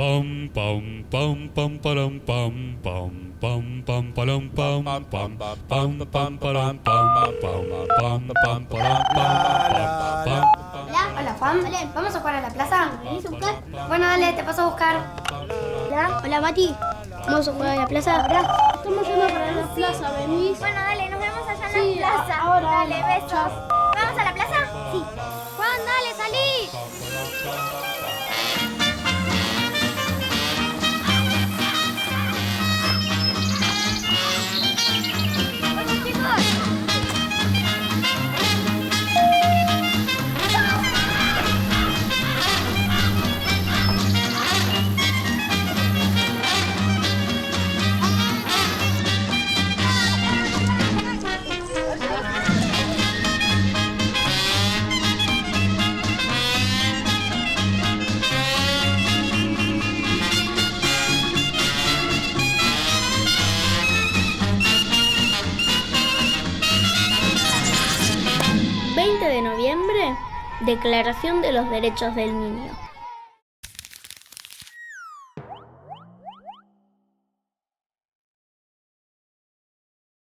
Pam pam pam pam param pam pam pam pam param pam pam pam pam param pam pam pam param pam. Hola Juan, ¿vamos a jugar a la plaza? ¿Venís a buscar? Bueno, dale, te paso a buscar. Hola Mati, ¿vamos a jugar a la plaza? Estamos yendo para la plaza, ¿venís? Bueno, dale, nos vemos allá en la plaza. Ahora. Dale, besos. ¿Vamos a la plaza? Sí. Juan, dale, salí. Vamos, chicos. De noviembre, Declaración de los Derechos del Niño.